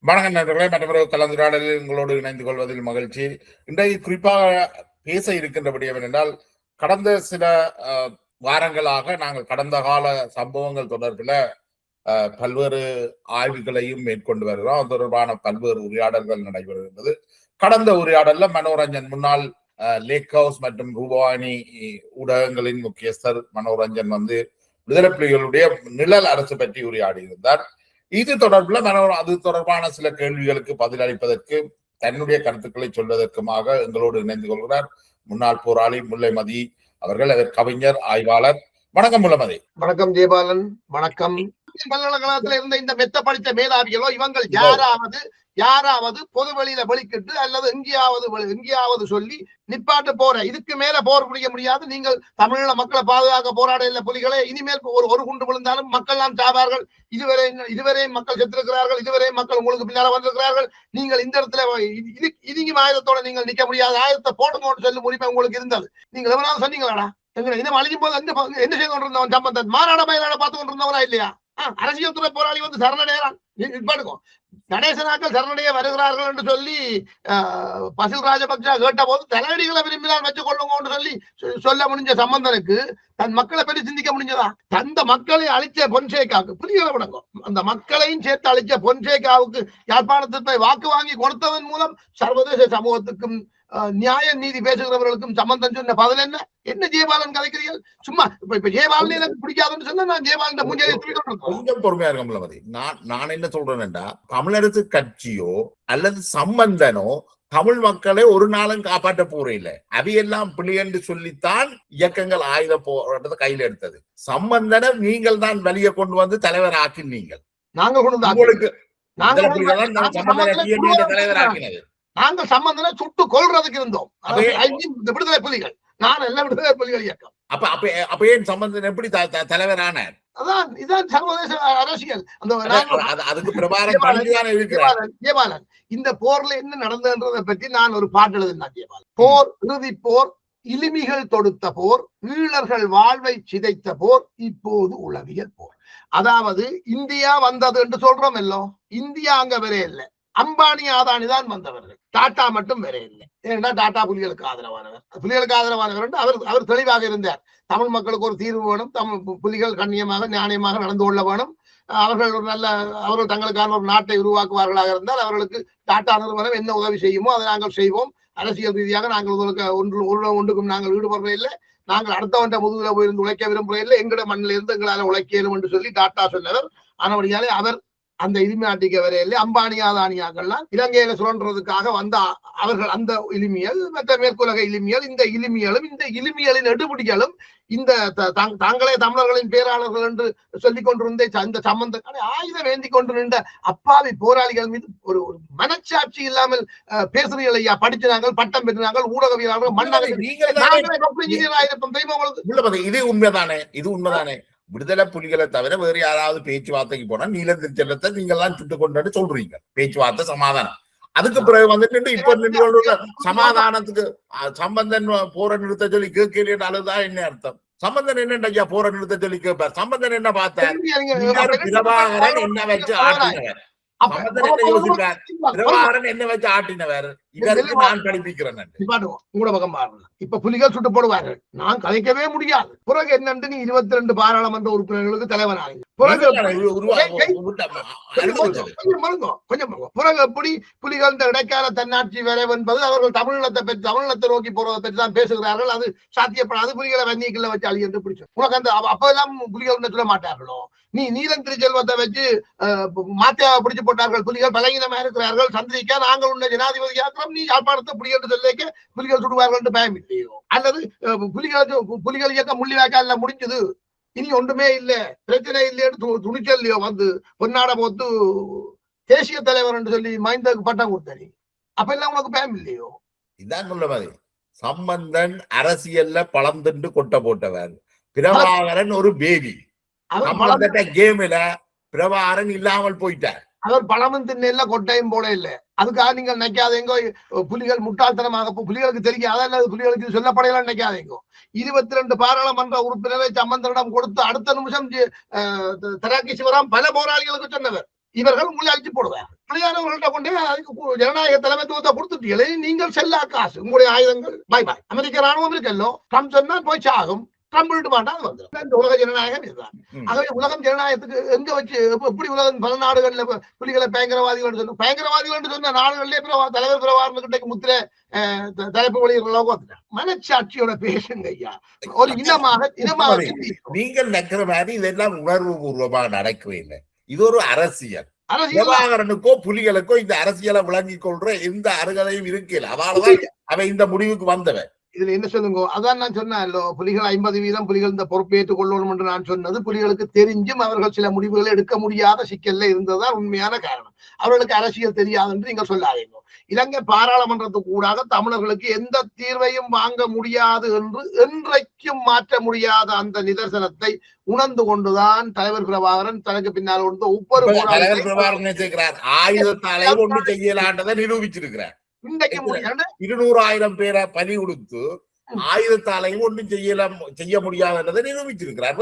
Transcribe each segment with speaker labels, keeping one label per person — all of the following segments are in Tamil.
Speaker 1: வணக்கம் நண்பர்களே, மற்றொரு கலந்துரையாடலில் உங்களோடு இணைந்து கொள்வதில் மகிழ்ச்சி. இன்றைக்கு குறிப்பாக பேச இருக்கின்றபடி என்றால், கடந்த சில வாரங்களாக நாங்கள் கடந்த கால சம்பவங்கள் தொடர்பில் பல்வேறு ஆய்வுகளையும் மேற்கொண்டு வருகிறோம். அது தொடர்பான பல்வேறு உரையாடல்கள் நடைபெறுகின்றது. கடந்த உரையாடல்ல மனோரஞ்சன், முன்னாள் லேக் ஹவுஸ் மற்றும் ரூபானி ஊடகங்களின் முக்கியஸ்தர் மனோரஞ்சன் விடுதலை புலிகளுடைய நிழல் அரசு பற்றி உரையாடி இருந்தார். இது தொடர்பில் அது தொடர்பான சில கேள்விகளுக்கு பதிலளிப்பதற்கு, தன்னுடைய கருத்துக்களை சொல்வதற்குமாக எங்களோடு இணைந்து கொள்கிறார் முன்னாள் போராளி முல்லைமதி அவர்கள். கவிஞர், ஆய்வாளர். வணக்கம் முல்லைமதி.
Speaker 2: வணக்கம் ஜெயபாலன். வணக்கம். பல்கலைக்கழகத்தில் இருந்த இந்த மெத்த படித்த மேதாவிகளோ இவங்கள் யாராவது பொது வெளியில வெளிக்கிட்டு அல்லது எங்கேயாவது சொல்லி நிப்பாட்டு போற, இதுக்கு மேல போர் புரிய முடியாது, நீங்கள் தமிழீழ மக்களை பாதுகாக்க போராட இல்ல புலிகளே, இனிமேல் ஒரு குண்டு விழுந்தாலும் மக்கள் எல்லாம் சாவார்கள், இதுவரை மக்கள் செத்திருக்கிறார்கள், இதுவரை மக்கள் உங்களுக்கு பின்னால வந்திருக்கிறார்கள், நீங்கள் இந்த இடத்துல இதுங்கும் ஆயுதத்தோட நீங்கள் நிக்க முடியாது, ஆயுதத்தை போடுங்கன்னு சொல்லி உரிமை உங்களுக்கு இருந்தது. நீங்கள் எவனாவது சொன்னீங்களாடா? எங்களை இன்னும் அழிக்கும் போது என்ன செய்து கொண்டிருந்தவன் சம்பந்தன் மாநாட மயிலாட பார்த்து கொண்டிருந்தவனா இல்லையா? அரசியல் துறை போராளி சரணடையான் பாடுக்கும். கணேசனாக்கள் சரணடைய வருகிறார்கள் என்று சொல்லி பசில் ராஜபக்சா கேட்ட போது தலைவடிகளை விரும்பினால் வச்சுக் கொள்ளுங்க சொல்லி சொல்ல முடிஞ்ச சம்பந்தனுக்கு தன் மக்களை பற்றி சிந்திக்க முடிஞ்சதா? அந்த மக்களை அழிச்ச பொன்சேகாவுக்கு புலிகளை விடங்கும், அந்த மக்களையும் சேர்த்து அழிச்ச பொன்சேகாவுக்கு யாழ்ப்பாணத்தில் போய் வாக்கு வாங்கி கொடுத்ததன் மூலம் சர்வதேச சமூகத்துக்கும் நியாய நீதி பேசுகிறவர்களுக்கும் சம்பந்தம் சொன்ன பதில் என்ன ஜெயபாலன் கதைக்கிறீர்கள்? சும்மா இப்ப ஜெயபாலன் எனக்கு பிடிக்காதுன்னு சொன்னா நான் ஜெயபாலன்
Speaker 1: கொஞ்சம் பொறுமையா இருக்க. நான் என்ன சொல்றேன்டா, தமிழரசு கட்சியோ அல்லது சம்பந்தனோ தமிழ் மக்களை ஒரு நாளும் காப்பாற்ற போறதில்ல. அவையெல்லாம் பிள்ளை என்று சொல்லித்தான் இயக்கங்கள் ஆயுத போராட்டத்தை கையில் எடுத்தது. சம்பந்தனை நீங்கள் தான் வழியை கொண்டு வந்து தலைவர் ஆக்கினீங்கள். உங்களுக்கு தலைவர் ஆக்கினது.
Speaker 2: நாங்கள் சம்பந்தனை சுட்டு கொள்றதுக்கு இருந்தோம் விடுதலை புலிகள். நான் எல்லாம் விடுதலை புலிகள் இயக்கம்.
Speaker 1: அப்ப ஏன் சம்பந்தன் எப்படி தலைவரான?
Speaker 2: அதான் இதான் சர்வதேச அரசியல்.
Speaker 1: அதுக்கு ஜெயபாலன்
Speaker 2: இந்த போர்ல என்ன நடந்ததுன்றதை பற்றி நான் ஒரு பாட்டு எழுதினேன். ஜெயபாலன், போர் இறுதி போர், இலிமிகள் தொடுத்த போர், ஈழர்கள் வாழ்வை சிதைத்த போர், இப்போது உளவியல் போர். அதாவது இந்தியா வந்தது என்று சொல்றோம் இல்லோ, இந்தியா அங்க வரே இல்லை, அம்பானி ஆதானி தான் வந்தவர்கள், டாடா மட்டும் வேற இல்லை. ஏன்னா டாடா புலிகளுக்கு ஆதரவானவர் அவர் தெளிவாக இருந்தார். தமிழ் மக்களுக்கு ஒரு தீர்வு வேணும், தமிழ் புலிகள் கண்ணியமாக நியாயமாக நடந்து கொள்ள வேணும், அவர்கள் தங்களுக்கான ஒரு நாட்டை உருவாக்குவார்களாக இருந்தால் அவர்களுக்கு டாடா நிறுவனம் என்ன உதவி செய்யுமோ அதை நாங்கள் செய்வோம். அரசியல் ரீதியாக நாங்கள் ஒன்றுக்கும் நாங்கள் ஈடுபடுற இல்லை, நாங்கள் அடுத்தவன்ற முதுகுல போயிருந்து உழைக்க விரும்புற இல்லை, எங்கட மண்ணில இருந்து எங்களால உழைக்கலும் என்று சொல்லி டாட்டா சொன்னவர். ஆனபடியாலே அவர் அந்த இலிமியாட்டிக்க வரையிலே அம்பானி ஆதானியாக்கள்லாம் இலங்கையில சுழன்றதுக்காக வந்த அவர்கள் அந்த இலிமியல், மற்ற மேற்குலக இலிமியல், இந்த இலிமியலின் எடுபடிகளும் இந்த தாங்களே தமிழர்களின் பேராளர்கள் என்று சொல்லிக் கொண்டிருந்த இந்த சம்பந்தக்கான ஆயுதம் ஏந்தி கொண்டு நின்ற அப்பாவி போராளிகள் மீது ஒரு மனச்சாட்சி இல்லாமல் பேசுறீர்கள் ஐயா. படிச்சினாங்கள், பட்டம் பெற்றார்கள், ஊடகவியலாளர்கள்,
Speaker 1: இது உண்மைதானே? விடுதலை புலிகளை தவிர வேறு யாராவது பேச்சுவார்த்தைக்கு போனா நீலத்தின் செல்லத்தை நீங்கள் தான் சுட்டுக் கொண்டு சொல்றீங்க. பேச்சுவார்த்தை சமாதானம். அதுக்கு பிறகு இப்ப நின்று சமாதானத்துக்கு சம்பந்தன் போற நிறுத்த சொல்லி கேட்கிறேன். அழுதான் என்ன அர்த்தம்? சம்பந்தன் என்ன போற நிறுத்த சொல்லி கேட்பார். சம்பந்தன் என்ன பார்த்தார்? பிரபாகரன் என்ன வச்சு ஆட்டினவர், என்ன வச்சு ஆட்டினவர், இதற்கு நான் படிப்பிக்கிறேன்.
Speaker 2: உங்களோட பக்கம் பாருங்க, இப்ப புலிகள் சுட்டு போடுவார்கள், நான் கலைக்கவே முடியாது. பிறகு என்னன்னு நீ 22 பாராளுமன்ற உறுப்பினர்களுக்கு தலைவனாங்க. பிறகு எப்படி புலிகள் இடைக்கால தன்னாட்சி வரைவு என்பது அவர்கள் தமிழத்தை நோக்கி போறதை பற்றி தான் பேசுகிறார்கள். அது சாத்தியப்படாது. புலிகளை வன்னிகளை வச்சு அழி என்று பிடிச்சோம். உனக்கு அந்த அப்பெல்லாம் புலிகள் சொல்ல மாட்டார்களோ? நீ நீலன் திருச்செல்வத்தை வச்சு மாத்தியாவை பிடிச்சு போட்டார்கள், புலிகள் பலகீனமா இருக்கிறார்கள், சந்திரிக்கா நாங்கள் உன்னை ஜனாதிபதி ஆக்கிறோம், நீ யாழ்ப்பாணத்தை புலிகள் சொல்லிக்க புலிகள் சுடுவார்கள் என்று பயம் இல்லையோ? அல்லது புலிகள் இயக்கம் முள்ளிவாய்க்கால முடிஞ்சது, இனி ஒன்றுமே இல்லை, பிரச்சனை இல்லைன்னு துணிச்சல்லையோ பொன்னாட போத்து தேசிய தலைவர் என்று சொல்லி மைந்தக்கு பட்டம் கொடுத்தாரு. அப்ப எல்லாம் உனக்கு பயம் இல்லையோ?
Speaker 1: இதான் சொல்ல மாதிரி சம்பந்தன் அரசியல்ல பழம் திண்டு கொட்ட போட்டவர், பிரபாகரன் ஒரு பேபி. கேம்ல பிரபாகரன் இல்லாமல் போயிட்டார்.
Speaker 2: அவர் பழமும் திண்ண கொட்டையும் போட இல்லை. அதுக்காக நீங்க நினைக்காதீங்க புலிகள் முட்டாள்தனமாக புலிகளுக்கு தெரியாது, புலிகளுக்கு சொல்லப்படையலாம் நினைக்காதீங்க. 22 பாராளுமன்ற உறுப்பினரை சம்பந்தனிடம் கொடுத்து அடுத்த நிமிஷம் தராக்கி சிவராம் பல போராளிகளுக்கு சொன்னவர், இவர்கள் உங்களை அழிச்சு போடுவார்கள். வெளியானவர்கள்ட்ட கொண்டே ஜனநாயக தலைமைத்துவத்தை கொடுத்துட்டீங்களே, நீங்கள் செல்லா காசு, உங்களுடைய ஆயுதங்கள் பாய் பாய். அமெரிக்க ராணுவம் இருக்கல்லோ, ட்ரம்ப் சொன்னா போய் சாகும், ட்ரம்ப் விட்டு மாட்டான் வந்துடும். இந்த உலக ஜனநாயகம் இதுதான். ஆகவே உலகம் ஜனநாயகத்துக்கு எங்க வச்சு எப்படி உலகம் பல நாடுகள்ல புலிகளை பயங்கரவாதிகள் சொன்ன பயங்கரவாதிகள் சொன்ன நாடுகளிலே தலைவர் பிரபாகரன் முத்திர தலைப்பு வழியாக மனச்சாட்சியோட பேசுங்க ஐயா. ஒரு இனமாக
Speaker 1: நீங்கள் நினைக்கிற மாதிரி இதெல்லாம் உணர்வு பூர்வமாக நடக்கவே இல்லை. இது ஒரு அரசியல். பிரபாகரனுக்கோ புலிகளுக்கோ இந்த அரசியலை விளங்கிக் கொள்ற எந்த அருகதையும் இருக்கல. அதனாலதான் அவன் இந்த முடிவுக்கு வந்தவன்.
Speaker 2: இதுல என்ன சொல்லுங்க, அதான் நான் சொன்னேன், புலிகள் 50% புலிகள் இந்த பொறுப்பேற்றுக் கொள்ளணும் என்று நான் சொன்னது புலிகளுக்கு தெரிஞ்சும் அவர்கள் சில முடிவுகளை எடுக்க முடியாத சிக்கல்ல இருந்ததுதான் உண்மையான காரணம். அவர்களுக்கு அரசியல் தெரியாது என்று நீங்க சொல்லாதீங்க. இலங்கை பாராளுமன்றத்துக்கு கூடாக தமிழர்களுக்கு எந்த தீர்வையும் வாங்க முடியாது என்று என்றைக்கும் மாற்ற முடியாத அந்த நிதர்சனத்தை உணர்ந்து கொண்டுதான் தலைவர் பிரபாகரன் தனக்கு பின்னால் கொடுத்த ஒவ்வொரு
Speaker 1: ஆயுதத்தாலே ஒன்று செய்யலான்றதை நிரூபிச்சிருக்கிறார். 200,000 பேரை பலி கொடுத்து ஆயுதத்தாலையும் ஒன்றும் செய்ய முடியாதுன்றதை நிரூபிச்சிருக்கிறார்.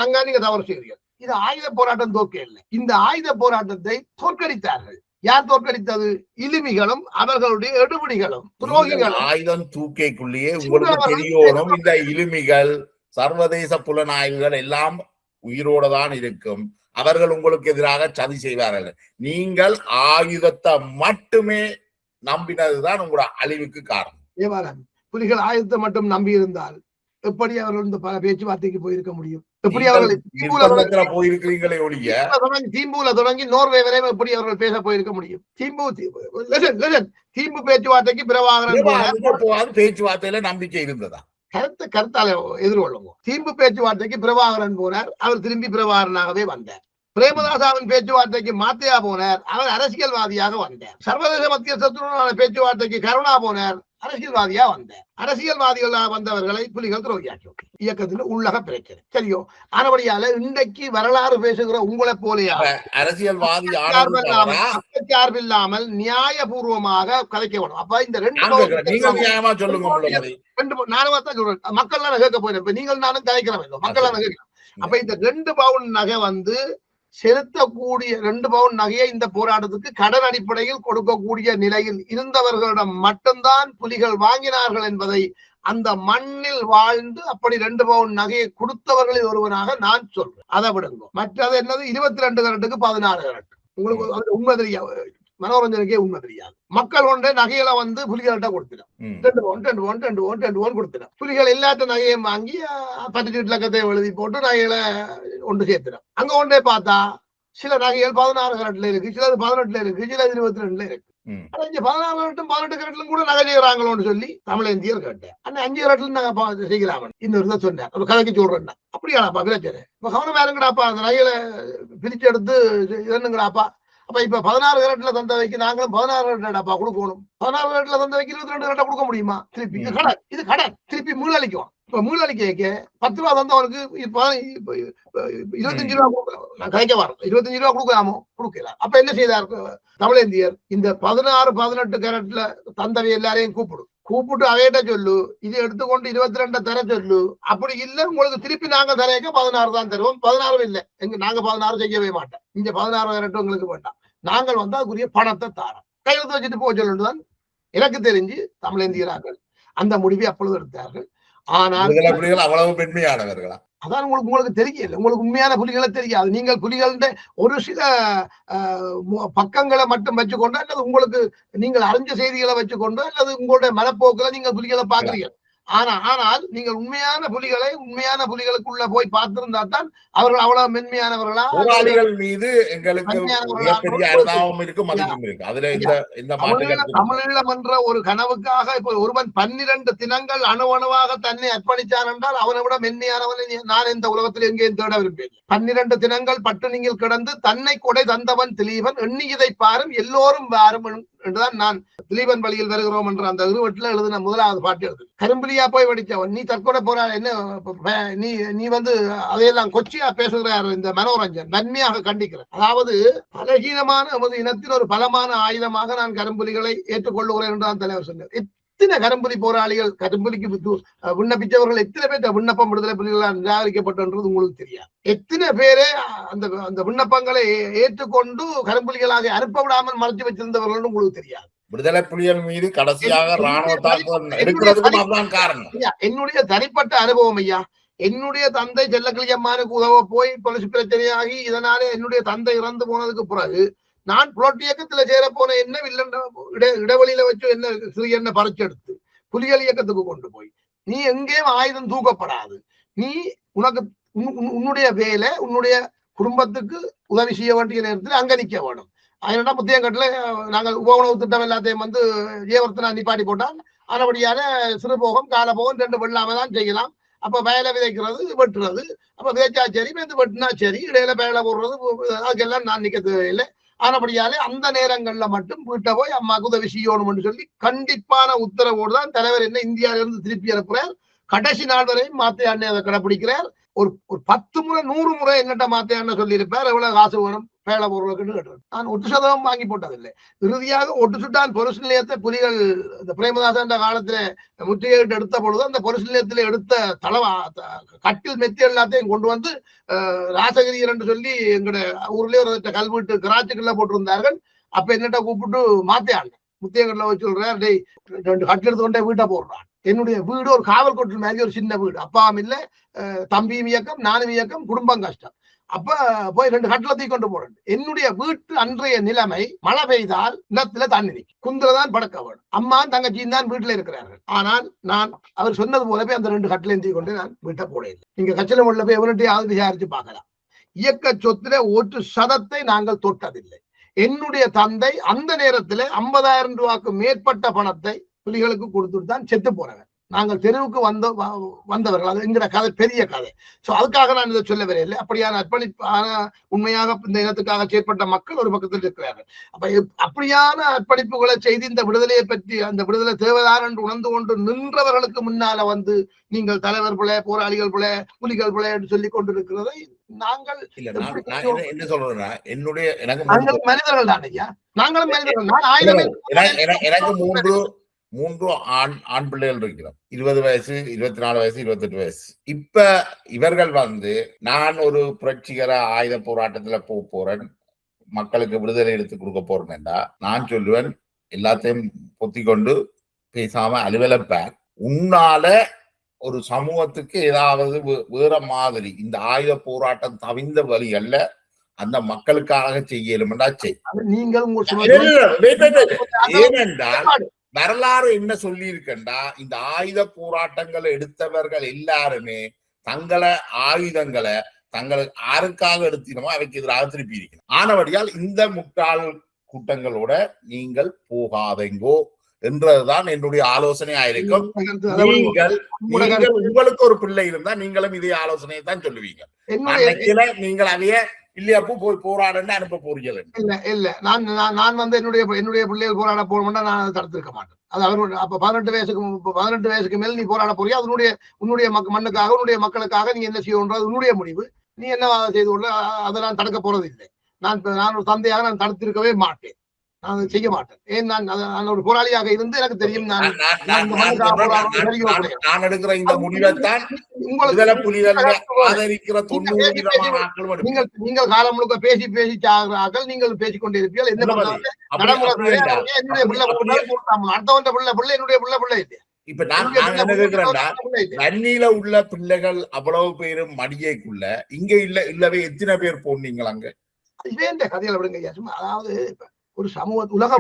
Speaker 2: அங்க நீங்க தவறு செய்கிறீர்கள். இது ஆயுத போராட்டம் தோற்க இல்லை. இந்த ஆயுத போராட்டத்தை தோற்கடித்தார்கள். யார் தோற்கடித்தது? இலுமிகளும் அவர்களுடைய எடுபடிகளும் துரோகிகளும்.
Speaker 1: ஆயுதம் தூக்கைக்குள்ளேயே உங்களுக்கு தெரியணும், இந்த இலுமிகள் சர்வதேச புலனாய்வுகள் எல்லாம் உயிரோட தான் இருக்கும். அவர்கள் உங்களுக்கு எதிராக சதி செய்வார்கள். நீங்கள் ஆயுதத்தை மட்டுமே நம்பினதுதான் உங்களோட அழிவுக்கு காரணம்.
Speaker 2: புலிகள் ஆயுதத்தை மட்டும் நம்பி இருந்தால் எப்படி அவர்கள் இந்த பேச்சுவார்த்தைக்கு போயிருக்க முடியும்? எப்படி அவர்கள்
Speaker 1: போயிருக்கிறீங்களே ஒழிய
Speaker 2: தீம்பூல தொடங்கி நோர்வே வரை எப்படி அவர்கள் பேச போயிருக்க முடியும்? தீம்பு பேச்சுவார்த்தைக்கு பிரபாகரன்
Speaker 1: பேச்சுவார்த்தையில நம்பிக்கை இருந்ததா?
Speaker 2: கருத்தால எதிர்கொள்ளுங்க. தீம்பு பேச்சுவார்த்தைக்கு பிரபாகரன் போனார், அவர் திரும்பி பிரபாகரனாகவே வந்தார். பிரேமதாசாவின் பேச்சுவார்த்தைக்கு மாத்தையா போனார், அவர் அரசியல்வாதியாக வந்தார். சர்வதேச மத்தியஸ்தத்துடனான பேச்சுவார்த்தைக்கு கருணா போனார், அரசியல்வாதியா வந்தார். அரசியல்வாதிகளாக வந்தவர்களை புலிகள் துரோகியாக்கி இயக்கத்தில் உள்ளக பிரச்சனை சரியோ. ஆனபடியால இன்றைக்கு வரலாறு பேசுகிற உங்களை போலேயா
Speaker 1: அரசியல்வாதி
Speaker 2: சார்பில்லாமல் நியாயபூர்வமாக கதைக்க வேணும். அப்ப இந்த ரெண்டு நானும் தான் சொல்றேன், மக்கள் நான் கேட்க போயிருப்பேன், நீங்கள் நானும் கதைக்கிறேன், மக்கள் நான் கேட்கிறேன். அப்ப இந்த 2 பவுன் நகை செலுத்தக்கூடிய 2 பவுன் நகையை இந்த போராட்டத்துக்கு கடன் அடிப்படையில் கொடுக்கக்கூடிய நிலையில் இருந்தவர்களிடம் மட்டும்தான் புலிகள் வாங்கினார்கள் என்பதை அந்த மண்ணில் வாழ்ந்து அப்படி 2 பவுன் நகையை கொடுத்தவர்களில் ஒருவனாக நான் சொல்றேன். அதை விடுங்க. மற்றது என்னது 22 கரட்டுக்கு 16 கரட்டு. உங்களுக்கு உண்மை தெரியாது, மனோரஞ்சனுக்கே உண்மை தெரியாது. மக்கள் ஒன்றே நகைகளை புலிகள்கிட்ட கொடுத்துடும். 2 கொடுத்துடும். புலிகள் எல்லாத்த நகையும் வாங்கி 10 இலக்கத்தை எழுதி போட்டு நகைகளை ஒன்று சேர்த்துடும். அங்க ஒன்றே பார்த்தா சில நகைகள் 16 கரட்ல இருக்கு, சிலது 18 இருக்கு, சில 22 இருக்கு. 16 கரட்டும் 18 கரட்லும் கூட நகை செய்யறாங்களோன்னு சொல்லி தமிழந்தியர் கேட்டேன். ஆனா 5 கரட்ல நாங்க செய்யலாம் இன்னொரு சொன்னேன், ஒரு கதைக்கு சொல்றேன். அப்படியாப்பா பிரச்சனை? இப்ப கவனம் யாருங்கடாப்பா, அந்த நகைகளை பிரிச்சு எடுத்து என்னங்கடாப்பா. அப்ப இப்ப 16 கரட்ல தந்தவைக்கு நாங்களும் 16 கரட்டாப்பா கொடுக்கணும். 16 கரட்ல தந்தவைக்கு 22 கரட்டா கொடுக்க முடியுமா? திருப்பி இது கடன் திருப்பி மீளளிக்கும். இப்ப மீளளிக்க 10 ரூபா தந்தவனுக்கு 25 ரூபா கொடுக்கலாம். நான் கதைக்க வரேன், 25 ரூபா கொடுக்கலாமோ? கொடுக்கல. அப்ப என்ன செய்தார் தமிழேந்தியர்? இந்த 16 18 கரட்ல தந்தவை எல்லாரையும் கூப்பிட்டு அவையிட்ட சொல்லு, இது எடுத்துக்கொண்டு 22 தர சொல்லு. அப்படி இல்ல உங்களுக்கு திருப்பி நாங்க தரையக்க 16 தான் தருவோம். 16 இல்ல, நாங்க 16 செய்யவே மாட்டோம். இங்க 16 கரட்டு உங்களுக்கு வேண்டாம், நாங்கள் அதுக்குரிய பணத்தை தாரோம், கையெழுத்து வச்சுட்டு போக சொல்லுதான் எனக்கு தெரிஞ்சு தமிழேந்தியராக்கள் அந்த முடிவை அப்பொழுது எடுத்தார்கள். ஆனால்
Speaker 1: அவ்வளவு பெண்மையானவர்களா?
Speaker 2: அதான் உங்களுக்கு தெரியல, உங்களுக்கு உண்மையான புலிகளை தெரியாது. நீங்கள் புலிகள ஒரு சில பக்கங்களை மட்டும் வச்சுக்கொண்டு, அல்லது உங்களுக்கு நீங்கள் அறிஞ்ச செய்திகளை வச்சுக்கொண்டு, அல்லது உங்களுடைய மனப்போக்கில நீங்கள் புலிகளை பாக்குறீங்க. ஆனால் நீங்கள் உண்மையான புலிகளுக்குள்ள போய் பார்த்திருந்தா தான் அவர்கள் அவ்வளவு மென்மையானவர்களா?
Speaker 1: போராளிகள் மீது எங்களுக்கு
Speaker 2: தமிழீழம் என்ற ஒரு கனவுக்காக இப்ப ஒருவன் 12 தினங்கள் அணுவணுவாக தன்னை அர்ப்பணிச்சான் என்றால் அவனை விட மென்மையானவனை நான் இந்த உலகத்தில் எங்கேயும் தேட விரும்பேன். 12 தினங்கள் பட்டினியில் கிடந்து தன்னை கொடை தந்தவன் திலீபன், எண்ணியதை பாரும் எல்லோரும் வாரும் என்றுதான் நான் திலீபன் வழியில் வருகிறோம் என்ற அந்த இருவட்டில் எழுதின முதலாவது பாட்டு எழுது. கரும்புலியா போய் படிச்சவன் நீ தற்கொலை போறா என்ன? நீ அதையெல்லாம் கொச்சியா பேசுகிறார் இந்த மனோரஞ்சன், நன்மையாக கண்டிக்கிறேன். அதாவது பலகீனமான நமது இனத்தின் ஒரு பலமான ஆயுதமாக நான் கரும்புலிகளை ஏற்றுக்கொள்ளுகிறேன் என்று தான் தலைவர் சொன்னார். எத்தனை கரும்புலி போராளிகள் கரும்புலிக்கு விண்ணப்பிச்சவர்கள் எத்தனை பேர் விண்ணப்பம் விடுதலை புலிகளால் நிராகரிக்கப்பட்டது உங்களுக்கு தெரியாது. எத்தனை பேரே அந்த அந்த விண்ணப்பங்களை ஏற்றுக்கொண்டு கரும்புலிகளாக அனுப்ப விடாமல் மறைச்சு வச்சிருந்தவர்கள் உங்களுக்கு தெரியாது.
Speaker 1: விடுதலை புலிகள் மீது கடைசியாக ராணுவ தாக்குதல் எடுக்கிறதுக்கும் அதுதான் காரணம்.
Speaker 2: என்னுடைய தனிப்பட்ட அனுபவம் ஐயா, என்னுடைய தந்தை செல்லக்கிளியம்மானுக்கு உதவ போய் பொலிஸ் பிரச்சனையாகி இதனால என்னுடைய தந்தை இறந்து போனதுக்கு பிறகு நான் புலட் இயக்கத்துல சேர போன என்ன இடைவெளியில வச்சு என்ன சிறிய என்ன பறிச்சு எடுத்து புலிகள் இயக்கத்துக்கு கொண்டு போய் நீ எங்கேயும் ஆயுதம் தூக்கப்படாது, நீ உனக்கு உன்னுடைய வேலை உன்னுடைய குடும்பத்துக்கு உதவி செய்ய வேண்டிய நேரத்தில் அங்க நிக்க வேணும். அதனால முத்தியங்கட்டுல நாங்கள் உபஉணவு திட்டம் எல்லாத்தையும் வந்து ஏவர்த்தனா நிப்பாட்டி போட்டால் ஆனபடியான சிறுபோகம் காலபோகம் 2 வெள்ளாம தான் செய்யலாம். அப்ப வயலை விதைக்கிறது வெட்டுறது, அப்ப விதைச்சா சரி வெட்டினா சரி, இடையில வேலை போடுறது அதுக்கெல்லாம் நான் நிக்க தேவையில்லை. ஆனபடியாலே அந்த நேரங்கள்ல மட்டும் வீட்டை போய் அம்மாவுக்கு உதவி செய்யணும்னு சொல்லி கண்டிப்பான உத்தரவோடு தான் தலைவர் என்ன இந்தியாவில இருந்து திருப்பி அனுப்புறார். கடைசி நாள் வரையும் மாத்தையாண்ணே அதை கடைபிடிக்கிறார். ஒரு 10 முறை 100 முறை என்னட்ட மாத்தையாண்ண சொல்லி இருப்பார், எவ்வளவு காசு வேணும் வேலை பொருளுக்குன்னு கேட்டார். நான் 1% வாங்கி போட்டதில்லை. இறுதியாக ஒட்டுசுட்டான் பொலிஸ் நிலையத்தை புலிகள் இந்த பிரேமதாசன் காலத்துல முற்றுகையிட்டு எடுத்த பொழுது அந்த பொலிஸ் நிலையத்துல எடுத்த கட்டில் மெத்தி எல்லாத்தையும் கொண்டு வந்து ராசகிரி என்று சொல்லி எங்கட ஊர்லயே ஒரு கல்வீட்டு கிராச்சுக்குள்ள போட்டிருந்தார்கள். அப்ப என்னட்ட கூப்பிட்டு மாத்தையாண்ண முத்தியங்கள்ல வச்சு சொல்றாரு, டேய் 2 கட்டில் எடுத்து கொண்டே வீட்டை போடுறான். என்னுடைய வீடு ஒரு காவல் கோட்டில் மாதிரி ஒரு சின்ன வீடு, அப்பாவும் இல்ல தம்பியும் இயக்கம் நானும் இயக்கம் குடும்பம் கஷ்டம். அப்ப போய் 2 கட்டளத்தை கொண்டு போறேன். என்னுடைய வீட்டு அன்றைய நிலைமை மழை பெய்தால் நிலத்துல தண்ணி நிற்கும், குந்திரதான் படக்க வேணும். அம்மா தங்கச்சியும் தான் வீட்டுல இருக்கிறார்கள். ஆனால் நான் அவர் சொன்னது போலவே அந்த 2 கட்டளையும் கொண்டு நான் வீட்டை போட இல்லை. நீங்க கச்சலம் உள்ள போய் எவன்கிட்டயாவது விசாரிச்சு பார்க்கலாம். இயக்க சொத்துல 1% நாங்கள் தொட்டதில்லை. என்னுடைய தந்தை அந்த நேரத்துல 50,000 ரூபாய்க்கு மேற்பட்ட பணத்தை புலிகளுக்கு கொடுத்துட்டு தான் செத்து போறவன். நாங்கள் தெருவுக்கு வந்தவர்கள். அது என்கிற கதை பெரிய கதை. சோ அதுக்காக நான் இதை சொல்ல வரையில்லை. அப்படியான அர்ப்பணிப்பான உண்மையாக இந்த இனத்துக்காக செயற்பட்ட மக்கள் ஒரு பக்கத்தில் இருக்கிறார்கள். அப்ப அப்படியான அர்ப்பணிப்புகளை செய்து இந்த விடுதலையை பற்றி அந்த விடுதலை தேவைதான் என்று உணர்ந்து கொண்டு நின்றவர்களுக்கு முன்னால வந்து நீங்கள் தலைவர் பிள்ளை போராளிகள் பிள்ளை புலிகள் பிள்ளை என்று சொல்லிக் கொண்டிருக்கிறதை நாங்கள்
Speaker 1: என்ன சொல்றேன்னா என்னுடைய
Speaker 2: மனிதர்கள் தான் ஐயா, நாங்களும் மனிதர்கள். நான் ஆயுதமே
Speaker 1: எனக்கு மூன்று ஆண் பிள்ளைகள் இருக்கிறோம். 20 வயசு 24 வயசு 28 வயசு. இப்ப இவர்கள் வந்து நான் ஒரு புரட்சிகர ஆயுத போராட்டத்துல போறேன், மக்களுக்கு விடுதலை எடுத்து கொடுக்க போறேன்டா நான் சொல்லுவேன், எல்லாத்தையும் பொத்தி கொண்டு பேசாம அலுவலப்பார். உன்னால ஒரு சமூகத்துக்கு ஏதாவது வேற மாதிரி இந்த ஆயுத போராட்டம் தவிந்த வழிகள்ல அந்த மக்களுக்காக செய்யலும்டா செய். ஏனென்றால் வரலாறு என்ன சொல்லி இருக்கண்டா, இந்த ஆயுத போராட்டங்களை எடுத்தவர்கள் எல்லாருமே தங்களை ஆயுதங்களை தங்களுக்கு யாருக்காக எடுத்தினமோ அவைக்கு எதிராக திருப்பி இருக்கணும். ஆனபடியால் இந்த முட்டாள் கூட்டங்களோட நீங்கள் போகாதெங்கோ என்றதுதான் என்னுடைய ஆலோசனை ஆயிருக்கும். நீங்கள் உங்களுக்கு ஒரு பிள்ளை இருந்தா நீங்களும் இதே ஆலோசனையை தான் சொல்லுவீங்க. நீங்கள் அதைய இல்லையாப்போ போய் போராடன்னு அனுப்ப போறீங்க.
Speaker 2: இல்ல நான் வந்து என்னுடைய பிள்ளைகள் போராட போகணும்னா நான் தடுத்திருக்க மாட்டேன். அது அவரோட அப்ப 18 வயசுக்கு மேல நீ போராட போறியா, அது உன்னுடைய மண்ணுக்காக உன்னுடைய மக்களுக்காக நீ என்ன செய்யணுன்றது உன்னுடைய முடிவு. நீ என்ன செய்து கொள்ள, அதை நான் தடுக்க போறது இல்லை. நான் ஒரு தந்தையாக நான் தடுத்திருக்கவே மாட்டேன், நான் செய்ய மாட்டேன். ஏன் நான் ஒரு போராளியாக இருந்து எனக்கு தெரியும்.
Speaker 1: நான் எடுக்கிற இந்த முடிவைத்தான்
Speaker 2: நீங்கள் காலம் முழுக்க பேசி சாகிறார்கள், நீங்கள் பேசிக்கொண்டிருப்பீர்கள். என்ன அடுத்தவன் பிள்ளை என்னுடைய பிள்ளை இல்லை.
Speaker 1: இப்ப நான் என்ன கேட்கிறேன்டா, வன்னியில உள்ள பிள்ளைகள் அவ்வளவு பேரும் மடியைக்குள்ள இங்க இல்லவே எத்தனை பேர் போனீங்களா அங்க?
Speaker 2: இதே இந்த கதையில விடுங்க. அதாவது ஒரு சமூக உலக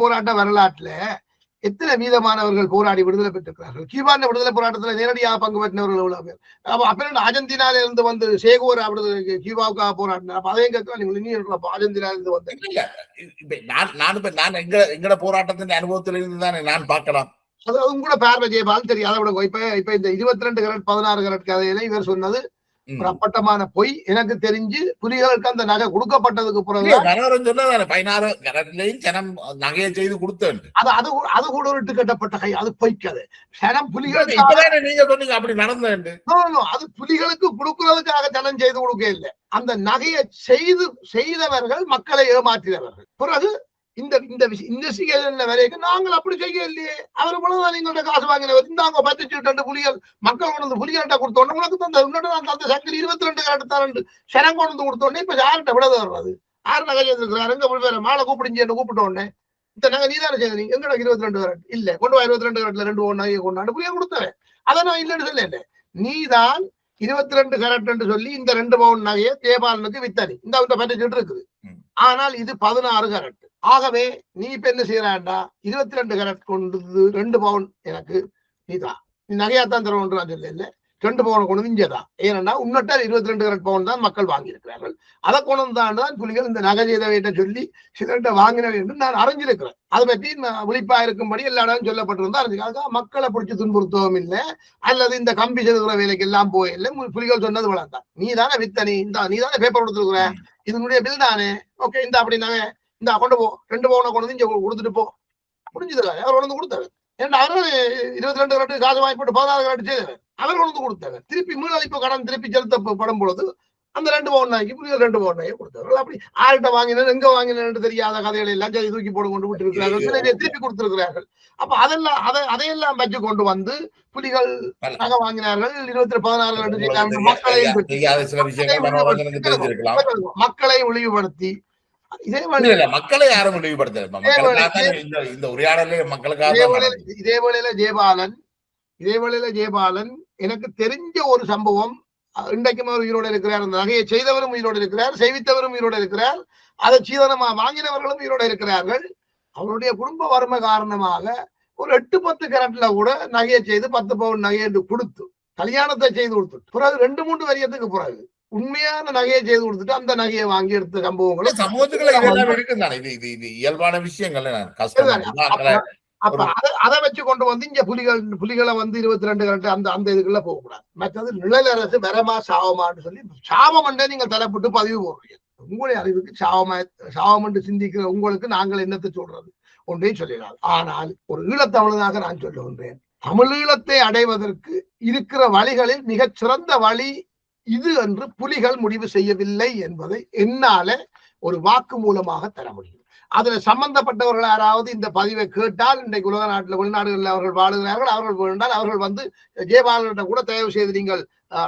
Speaker 2: போராட்ட வரலாற்றுல எத்தனை வீதமானவர்கள் போராடி விடுதலை பெற்றிருக்கிறார்கள். கியூபான விடுதலை போராட்டத்துல நேரடியாக பங்கு பெற்றவர்கள் எவ்வளவு பேர். அப்ப அர்ஜென்டினால இருந்து வந்து சேகோரா விடுதலை கியூபாவுக்காக போராடினார். அப்ப அதையும் கேட்கலாம், நீங்க அர்ஜென்டினால இருந்து வந்து
Speaker 1: நான் எங்கட போராட்டத்தின் அனுபவத்தில இருந்து தானே நான் பார்க்கலாம்.
Speaker 2: அது உங்களோட பார்வை ஜெயபால் தெரியும். அதை விட இப்ப இந்த 22 கரட் 16 கரட் கதையில இவர் சொன்னது ஒரு அப்பட்டமான பொய். எனக்கு தெரிஞ்சு புலிகளுக்கு அந்த நகை கொடுக்கப்பட்டதுக்கு பிறகு
Speaker 1: 16 நகையை செய்து கொடுத்தேன்.
Speaker 2: அது கூட ஒரு இட்டு கட்டப்பட்ட கை, அது பொய்க்காது. சனம் புலிகள்
Speaker 1: நீங்க சொன்னீங்க அப்படி நடந்தது.
Speaker 2: அது புலிகளுக்கு கொடுக்கறதுக்காக ஜனம் செய்து கொடுக்க இல்லை. அந்த நகையை செய்தவர்கள் மக்களை ஏமாற்றினவர்கள். பிறகு இந்த இந்த இன்வெஸ்டிகேஷன்ல வரைக்கும் நாங்கள் அப்படி செய்ய இல்லையே. அவர் இவ்வளவுதான் நீங்கள்ட்ட காசு வாங்கினவர், இந்தாங்க 10 புலிகள் மக்கள் கொண்டு வந்து புலிகள்கிட்ட கொடுத்தோன்னே உனக்கு அந்த சங்கிலி 22 கரெக்ட் தான் சரம் கொண்டு வந்து கொடுத்தோடனே இப்ப யார்கிட்ட விட வர்றது? யார் நகை செய்திருக்கிறாரு? எங்க பேர மாலை கூப்பிடுங்க கூப்பிட்டோடனே இந்த நகை நீதானே செய்ய எங்கடா 22 கரெக்ட் இல்ல கொண்டு வா 22 கரெக்ட்ல 2 நகையை கொண்டாண்டு புலியை கொடுத்தவன். அதை நான் இல்லைன்னு சொல்ல. நீதான் 22 கரெக்ட் சொல்லி இந்த 2 பவுன் நகையை ஜெயபாலனுக்கு வித்தனி இந்த பற்றிட்டு இருக்குது. ஆனால் இது 16 கரெக்ட். ஆகவே நீ இப்ப என்ன செய்யறாண்டா 22 கரெக்ட் கொண்டு 2 பவுன் எனக்கு நீதான் நீ நகையாத்தான் தருவோம் சொல்ல 2 பவுன் கொண்டு இங்கதான். ஏன்னா உன்னட்ட 22 கரெக்ட் பவுன் தான் மக்கள் வாங்கி இருக்கிறார்கள். அதை கொண்டு தான் புலிகள் இந்த நகை செய்தவையிட்ட சொல்லி சிலர்கிட்ட வாங்கினவை என்று நான் அறிஞ்சிருக்கிறேன். அதை பற்றி விழிப்பா இருக்கும்படி எல்லா இடம் சொல்லப்பட்டிருந்தா அறிஞ்சுக்காக மக்களை பிடிச்சி துன்புறுத்தவும் இல்லை அல்லது இந்த கம்பி செதுக்கிற வேலைக்கு எல்லாம் போயில்லை. புலிகள் சொன்னது வளர்த்தான் நீ தானே வித்தனி இந்த நீ தானே பேப்பர் கொடுத்துருக்குற இதனுடைய பில் தானே ஓகே இந்த அப்படின்னாங்க இந்த கொண்டு போ 2 பவுனை கொண்டு வந்து இங்க கொடுத்துட்டு போ முடிஞ்சது. அவர் கொண்டு வந்து கொடுத்தாரு. ஏன்னா அவரு 22 கரெக்ட் காசு வாங்கி போட்டு 16 கரெக்ட் செய்தவர் அவர் கொண்டு வந்து கொடுத்தாரு. திருப்பி மீளழிப்பு கடன் திருப்பி செலுத்தப்படும் பொழுது அந்த 2 பவுன் நாய்க்கு புரியுது 2 பவுன் நாயை கொடுத்தார்கள். அப்படி ஆர்கிட்ட வாங்கினேன் எங்க வாங்கினேன்னு தெரியாத கதைகளை எல்லாம் தூக்கி போட்டு கொண்டு விட்டு இருக்கிறார்கள். சிலரை திருப்பி கொடுத்திருக்கிறார்கள். அப்ப அதெல்லாம் அதையெல்லாம் வச்சு கொண்டு வந்து புலிகள் நகை வாங்கினார்கள் 16 மக்களை இழிவுபடுத்தி இதே
Speaker 1: மக்களை யாரும் இழிவுபடுத்த இந்த உரையாடலே மக்களுக்காக
Speaker 2: இதே வேளையில ஜெயபாலன் எனக்கு தெரிஞ்ச ஒரு சம்பவம் இன்றைக்கும் அவர் உயிரோடு இருக்கிறார். அந்த நகையை செய்தவரும் உயிரோடு இருக்கிறார், செய்வித்தவரும் உயிரோடு இருக்கிறார், அதை சீதனமா வாங்கினவர்களும் உயிரோடு இருக்கிறார்கள். அவருடைய குடும்ப வறுமை காரணமாக ஒரு 8-10 கரெக்ட்ல கூட நகையை செய்து 10 பவுன் நகையை என்று கொடுத்து கல்யாணத்தை செய்து கொடுத்து பிறகு 2-3 வரியத்துக்கு பிறகு உண்மையான நகையை செய்து கொடுத்துட்டு அந்த நகையை வாங்கி எடுத்த சம்பவங்களும்
Speaker 1: சமூகத்துக்குள்ள இருக்குதானே. இது இயல்பான விஷயங்கள்.
Speaker 2: அப்ப அதை வச்சு கொண்டு வந்து இங்க புலிகளை வந்து 22 கரெக்ட் அந்த இதுக்குள்ள போகக்கூடாது. மற்றது நிழல் அரசு வரமா சாவமான்னு சொல்லி சாவம் என்றே நீங்கள் தலைப்பட்டு பதிவு போடுறீங்க. உங்களுடைய அறிவுக்கு சாவம் என்று சிந்திக்கிற உங்களுக்கு நாங்கள் என்னத்தை சொல்றது ஒன்றையும் சொல்லிடாது. ஆனால் ஒரு ஈழத்தமிழனாக நான் சொல்லுகின்றேன், தமிழீழத்தை அடைவதற்கு இருக்கிற வழிகளில் மிகச் சிறந்த வழி இது என்று புலிகள் முடிவு செய்யவில்லை என்பதை என்னால ஒரு வாக்கு மூலமாக தர முடியும். அதுல சம்பந்தப்பட்டவர்கள் யாராவது இந்த பதிவை கேட்டால் இன்றைக்கு உலக நாட்டில் வெளிநாடுகளில் அவர்கள் வாழுகிறார்கள், அவர்கள் வேண்டால் அவர்கள் வந்து ஜெயபாலனிட கூட தயவு செய்து நீங்கள்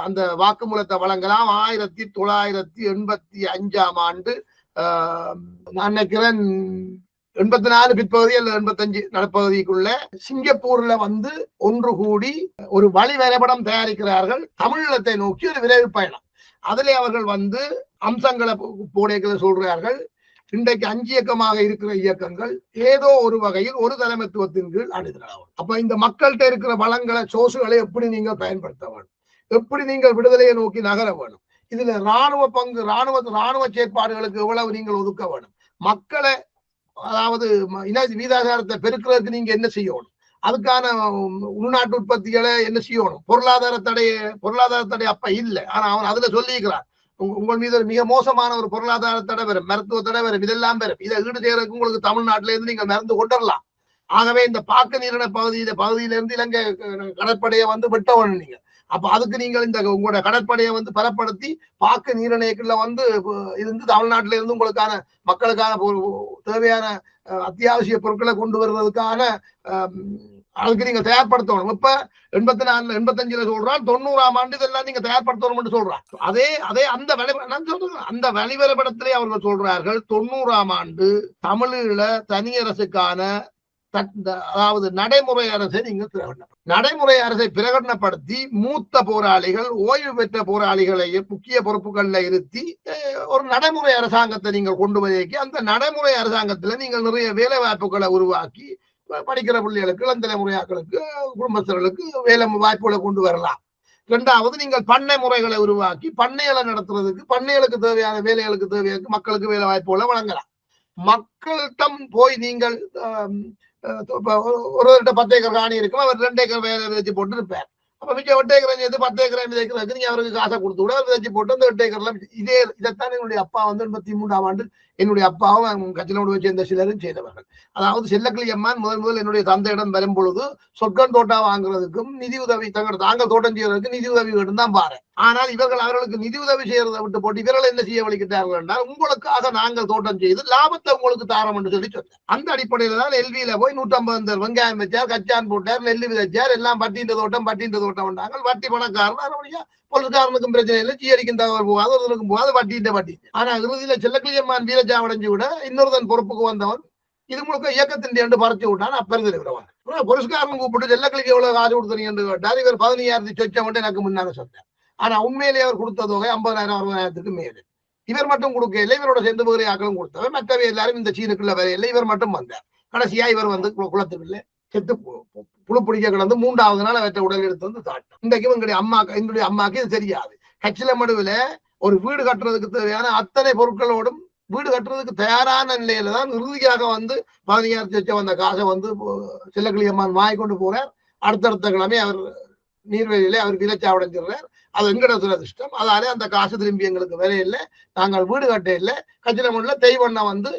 Speaker 2: அந்த வாக்குமூலத்தை வழங்கலாம். 1985 ஆண்டு நான் நினைக்கிறேன் 84 பிற்பகுதி அல்லது 85 நடப்பகுதிக்குள்ள சிங்கப்பூர்ல வந்து ஒன்று கூடி ஒரு வழி வரைபடம் தயாரிக்கிறார்கள் தமிழீழத்தை நோக்கி ஒரு விரைவு பயணம். அதிலே அவர்கள் வந்து அம்சங்களை போடைகளை சொல்றார்கள். இன்றைக்கு 5 இயக்கமாக இருக்கிற இயக்கங்கள் ஏதோ ஒரு வகையில் ஒரு தலைமைத்துவத்தின் கீழ் அணிதிரளாகும். அப்ப இந்த மக்கள்கிட்ட இருக்கிற வளங்களை சோசுகளை எப்படி நீங்கள் பயன்படுத்த வேண்டும், எப்படி நீங்கள் விடுதலையை நோக்கி நகர வேண்டும், இதுல இராணுவ பங்கு இராணுவ செயற்பாடுகளுக்கு எவ்வளவு நீங்கள் ஒதுக்க வேண்டும், மக்களை அதாவது வீதாச்சாரத்தை பெருக்கிறதுக்கு நீங்க என்ன செய்யணும், அதுக்கான உள்நாட்டு உற்பத்திகளை என்ன செய்யணும், பொருளாதார தடை அப்ப இல்லை. ஆனா அவன் அதுல சொல்லியிருக்கிறான் உங்கள் மீது மிக மோசமான ஒரு பொருளாதார தடை வரும், மருத்துவ தடை வரும், இதெல்லாம் வரும். இதை ஈடு செய்யறதுக்கு உங்களுக்கு தமிழ்நாட்டில இருந்து நீங்கள் மறந்து கொண்டுடலாம். ஆகவே இந்த பாக்க நீரின பகுதியில இருந்து இலங்கை கடற்படையை வந்து விட்டவன் நீங்க. அப்ப அதுக்கு நீங்கள் இந்த உங்களோட கடற்படையை வந்து பலப்படுத்தி பாக்க நீரிணைக்குள்ள வந்து இருந்து தமிழ்நாட்டில இருந்து உங்களுக்கான மக்களுக்கான தேவையான அத்தியாவசிய பொருட்களை கொண்டு வருவதற்கான அதுக்கு நீங்க தயார்படுத்தணும். இப்ப 84 85 சொல்றான், 90ஆம் ஆண்டு இதெல்லாம் நீங்க தயார்படுத்தணும் சொல்றான். அதே அந்த வழிவரைபடத்திலே அவர்கள் சொல்றார்கள் 90ஆம் ஆண்டு தமிழீழ தனியரசுக்கான அதாவது நடைமுறை அரசை நீங்கள் நடைமுறை அரசை பிரகடனப்படுத்தி மூத்த போராளிகள் ஓய்வு பெற்ற போராளிகளை முக்கிய பொறுப்புகள்ல இருத்தி ஒரு நடைமுறை அரசாங்கத்தை நீங்கள் கொண்டு வரைக்கி அந்த நடைமுறை அரசாங்கத்துல நீங்கள் நிறைய வேலை வாய்ப்புகளை உருவாக்கி படிக்கிற பிள்ளைகளுக்கு இளந்தலை முறையாக்களுக்கு குடும்பஸ்தர்களுக்கு வேலை வாய்ப்புகளை கொண்டு வரலாம். 2வது நீங்கள் பண்ணை முறைகளை உருவாக்கி பண்ணைகளை நடத்துறதுக்கு பண்ணைகளுக்கு தேவையான வேலைகளுக்கு தேவையான மக்களுக்கு வேலை வாய்ப்புகளை வழங்கலாம். மக்களிடம் போய் நீங்கள் ஒரு 10 ஏக்கர் காணி இருக்கும், அவர் 2 ஏக்கர் வேலை வச்சு போட்டு இருப்பார். அப்ப மிச்சம் 8 ஏக்கரை சேர்த்து 10 ஏக்கரை விதைக்கிறதுக்கு நீங்க அவருக்கு காசை கொடுத்து விட விதைச்சு போட்டு அந்த 8 ஏக்கர்ல இதைத்தான் என்னுடைய அப்பா வந்து 83ஆம் ஆண்டு என்னுடைய அப்பாவும் கட்சியிலோடு சேர்ந்த சிலரும் செய்தவர்கள். அதாவது செல்லக்கிளியம்மான் முதல் என்னுடைய தந்தையிடம் வரும் பொழுது சொர்க்கம் தோட்டா வாங்குறதுக்கும் நிதி உதவி தாங்கள் தோட்டம் செய்யறதுக்கு நிதி உதவி தான் பாரு. ஆனால் இவர்கள் அவர்களுக்கு நிதி உதவி செய்யறதை விட்டு போட்டு இவர்கள் என்ன செய்ய வலிக்கிட்டார்கள் என்றால் உங்களுக்காக நாங்கள் தோட்டம் செய்து லாபத்தை உங்களுக்கு தாரம் என்று சொல்லி சொன்னேன். அந்த அடிப்படையில தான் எல்வியில போய் 150 வெங்காயம் வச்சார், கச்சான் போட்டார், நெல்லு விதைச்சார், எல்லாம் பட்டின்ற தோட்டம் வந்தாங்க. வட்டி பணக்காரன் பொருள்காரனுக்கும் பிரச்சனை இல்லை, சீரடிக்கும் தகவல் போகாது, ஒருவருக்கும் போகாது, வட்டி. ஆனா இறுதியில செல்லக்கிளியம்மான் வீரச்சாவடைஞ்சு விட இன்னொருதன் பொறுப்புக்கு வந்தவன் இது முழுக்க இயக்கத்தின் பறிச்சு விட்டான். அப்பெருந்திருக்கிறவன் பொருஸ்காரன் கூப்பிட்டு செல்லக்கிளிக்கு எவ்வளவு காசு கொடுத்தீங்க என்று கேட்டார். இவர் 15,000 சொச்சம் மட்டும் எனக்கு முன்னால சொன்னார். ஆனா உண்மையிலேயே அவர் கொடுத்த தொகை 50,000 60,000 மேலே. இவர் மட்டும் கொடுக்கல, இவரோட சேர்ந்து வேறு ஆக்களும் கொடுத்தவர். மற்றவை எல்லாரும் இந்த சீனுக்குள்ள வரையில இவர் மட்டும் வந்தார். கடைசியா இவர் வந்து குளத்துக்குள்ள செத்து புழு பிடிக்க கிடந்து 3வது நாள் அவற்றை உடல் எடுத்து வந்து தாட்டம். இன்றைக்கு என்னுடைய அம்மாக்கு இது தெரியாது. கச்சில மடுவுல ஒரு வீடு கட்டுறதுக்கு தேவையான அத்தனை பொருட்களோடும் வீடு கட்டுறதுக்கு தயாரான நிலையில தான் இறுதியாக வந்து 15,000 லட்சம் வந்த காசை வந்து செல்லக்கிளியம்மான் வாங்கி கொண்டு போறார். அடுத்தடுத்த கிழமை அவர் நீர்வெளியிலே அவர் விளைச்சாவடைஞ்சிடுறார். அது எங்கட துரதிஷ்டம். அதாலே அந்த காசு திரும்பி எங்களுக்கு வேலை இல்லை, நாங்கள் வீடு கட்ட இல்லை. கச்சிலமண்ணுல தெய்வண்ணா வந்து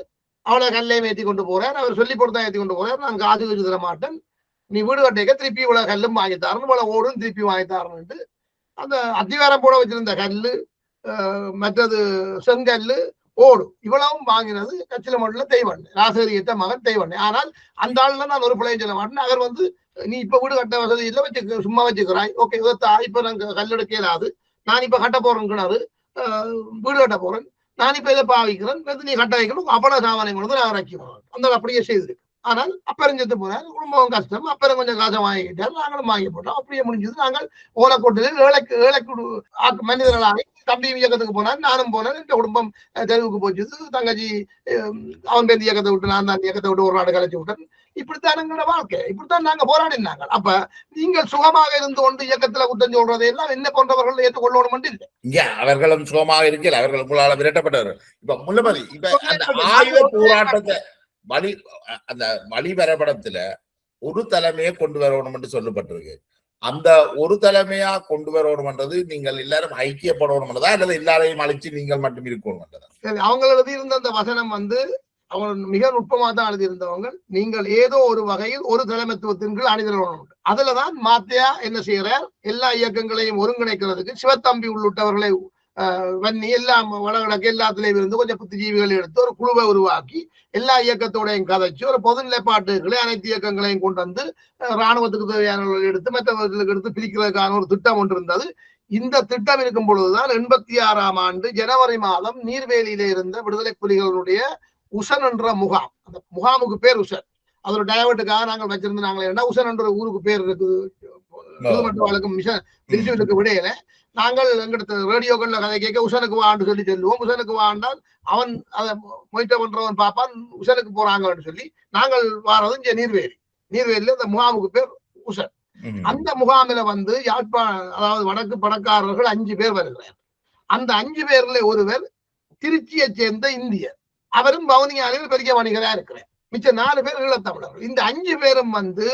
Speaker 2: அவளை கல்லையும் ஏற்றி கொண்டு போறார். அவர் சொல்லி பொறுத்தான் ஏற்றி கொண்டு போறார். நான் காசு வச்சு தர மாட்டேன், நீ வீடு கட்டிக்க திருப்பி இவ்வளவு கல்லும் வாங்கி தரணும், இவ்வளவு ஓடும் திருப்பி வாங்கி தரணும்ட்டு அந்த அத்திவாரம் போட வச்சிருந்த கல்லு, மற்றது செங்கல்லு, ஓடு இவ்வளவும் வாங்கினது கச்சிலமண்ணுல தெய்வண்ணு, ராசகரியத்த மகன் தெய்வண்ணு. ஆனால் அந்த ஆள்ல நான் ஒரு பிள்ளையும் சொல்ல மாட்டேன். அவர் வந்து நீ இப்ப வீடு கட்ட வசதி இல்லை, வச்சு சும்மா வச்சுக்கிறாய், ஓகே இப்ப நாங்க கல்லெடுக்க இயலாது, நான் இப்ப கட்ட போறேன் கிணறு, வீடு கட்ட போறேன், நான் இப்ப இதை பாவிக்கிறேன், நீ கட்ட வைக்கணும், அவ்வளவு சாமானை கொண்டு நான் இறக்கி போறேன். அந்த அப்படியே செய்திருக்கு. ஆனால் அப்பறம் செத்து போனார், குடும்பம் கஷ்டம், அப்பறம் கொஞ்சம் காசை வாங்கிக்கிட்டார், நாங்களும் வாங்கி போட்டோம். அப்படியே முடிஞ்சது. நாங்கள் ஓலக்கோட்டில் ஏழைக்கு மனிதர்களாக தம்பி இயக்கத்துக்கு போனார், நானும் போனேன். இந்த குடும்பம் தெருவுக்கு போச்சு. தங்கச்சி அவன் பேருந்து இயக்கத்தை விட்டு நான் தான் இயக்கத்தை விட்டு ஒரு நாடு கலைச்சு விட்டேன். இப்படித்தான் எங்களோட வாழ்க்கை, இப்படித்தான் நாங்க போராடினாங்க. அப்ப நீங்கள் சுகமாக இருந்து கொண்டு இயக்கத்துல குற்றம் சொல்றதை எல்லாம் என்ன போன்றவர்கள் ஏற்றுக்கொள்ளணும் இல்லை.
Speaker 1: இங்க அவர்களும் சுகமாக இருக்கல, அவர்கள் உங்களால விரட்டப்பட்டவர். இப்ப முள்ளமதி இப்ப அந்த ஆயுத போராட்டத்தை அந்த வழி வரைபடத்துல ஒரு தலைமையை கொண்டு வரணும் என்று சொல்லப்பட்டிருக்கு. அந்த ஒரு தலைமையா கொண்டு வரணும்ன்றது நீங்கள் எல்லாரும் ஐக்கியப்படணும்ன்றதா அல்லது எல்லாரையும் அழைச்சு நீங்கள் மட்டும் இருக்கணும்ன்றதா?
Speaker 2: அவங்க எழுதியிருந்த அந்த வசனம் வந்து அவங்க மிக நுட்பமா தான் எழுதியிருந்தவங்க. நீங்கள் ஏதோ ஒரு வகையில் ஒரு தலைமைத்துவத்தின் கீழ் அணிதிரணும். அதுலதான் மாத்தியா என்ன செய்யறார், எல்லா இயக்கங்களையும் ஒருங்கிணைக்கிறதுக்கு சிவத்தம்பி உள்ளிட்டவர்களை வன்னி எல்லாம் வடகிழக்கு எல்லாத்திலையும் இருந்து கொஞ்சம் புத்திஜீவிகளை எடுத்து ஒரு குழுவை உருவாக்கி எல்லா இயக்கத்தோடையும் கதைச்சு ஒரு பொது நிலைப்பாட்டுகளை அனைத்து இயக்கங்களையும் கொண்டு வந்து இராணுவத்துக்கு தேவையானவர்கள் எடுத்து மற்றவர்களுக்கு எடுத்து பிரிக்கிறதுக்கான ஒரு திட்டம் ஒன்று இருந்தது. இந்த திட்டம் இருக்கும் பொழுதுதான் 86ஆம் ஆண்டு ஜனவரி மாதம் நீர்வேலியில இருந்த விடுதலை புலிகளுடைய உசன் என்ற முகாம், அந்த முகாமுக்கு பேர் உசன், அதோட டைவர்ட்டுக்காக நாங்கள் வச்சிருந்து நாங்கள் உசன் என்ற ஊருக்கு பேர் இருக்குது. வழக்கம் மிஷன் விடையில நாங்கள் எங்கிட்ட ரேடியோக்கள்ல கதை கேட்க உசனுக்கு வான்னு சொல்லி சொல்லுவோம். உசனுக்கு வாண்டால் அவன் அதை மொய்ட்ட பண்றவன் பாப்பான், உசனுக்கு போறாங்கன்னு சொல்லி நாங்கள் வாரது இங்க நீர்வேலியில அந்த முகாமுக்கு பேர் உசன். அந்த முகாமில வந்து யாழ்ப்பாணம், அதாவது வடக்கு பணக்காரர்கள் 5 பேர் வருகிறார். அந்த 5 பேர்ல ஒருவர் திருச்சியை சேர்ந்த இந்தியர், அவரும் வவுனியாவில் பெரிய வணிகரா இருக்கிறார். மிச்ச 4 பேர் ஈழத்தமிழர்கள். இந்த 5 பேரும் வந்து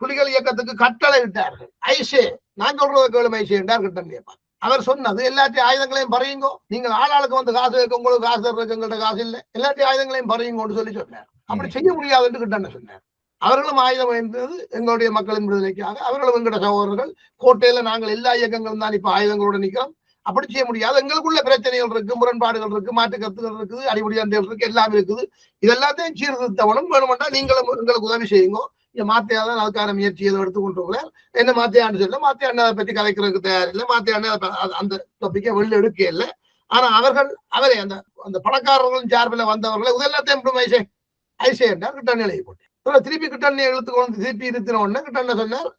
Speaker 2: புலிகள் இயக்கத்துக்கு கட்டளை விட்டார்கள். ஐசே, நான் சொல்றது கேளும் ஐசே என்றார் கிட்டன் கேட்பார். அவர் சொன்னது எல்லாத்தையும் ஆயுதங்களையும் பறையுங்கோ, நீங்கள் ஆளாளுக்கு வந்து காசு வைக்க, உங்களுக்கு காசு இருக்கு, எங்கள்கிட்ட காசு இல்லை, எல்லாத்தையும் ஆயுதங்களையும் பறையுங்கோன்னு சொல்லி சொன்னார். அப்படி செய்ய முடியாது என்று கிட்டன் சொன்னார். அவர்களும் ஆயுதம் வைத்தது எங்களுடைய மக்களின் விடுதலைக்காக. அவர்களும் எங்களோட சகோதரர்கள். கோட்டையில நாங்கள் எல்லா இயக்கங்களும் தான் இப்ப ஆயுதங்களோட நிற்கிறோம். அப்படி செய்ய முடியாது, எங்களுக்குள்ள பிரச்சனைகள் இருக்கு, முரண்பாடுகள் இருக்கு, மாற்று கருத்துகள் இருக்குது, அடிப்படை அண்டைகள் இருக்கு, எல்லாம் இருக்குது. இது எல்லாத்தையும் சீர்திருத்தவனும் வேணுமெண்டா நீங்களும் எங்களுக்கு உதவி செய்யுங்க. மாத்தியாதான் அதுக்கான முயற்சி எதுவும் எடுத்துக்கொண்டிருக்கிறார். என்ன மாத்தியான்னு சொல்ல, மாத்தியா அண்ணா அதை பற்றி கலைக்கிறதுக்கு தயாரில்லை, மாத்தியா அண்ணா அந்த டாபிக்கை வெளில எடுக்க இல்லை. ஆனா அவரே அந்த பணக்காரர்களின் சார்பில் வந்தவர்களை இதெல்லாத்தையும் ஐசே என்றார். கிட்டன் எழுதி போட்டேன். திருப்பி கிட்டண்ணை எழுத்துக்கொண்டு திருப்பி இருத்தின உடனே கிட்டண்ண சொன்னார்,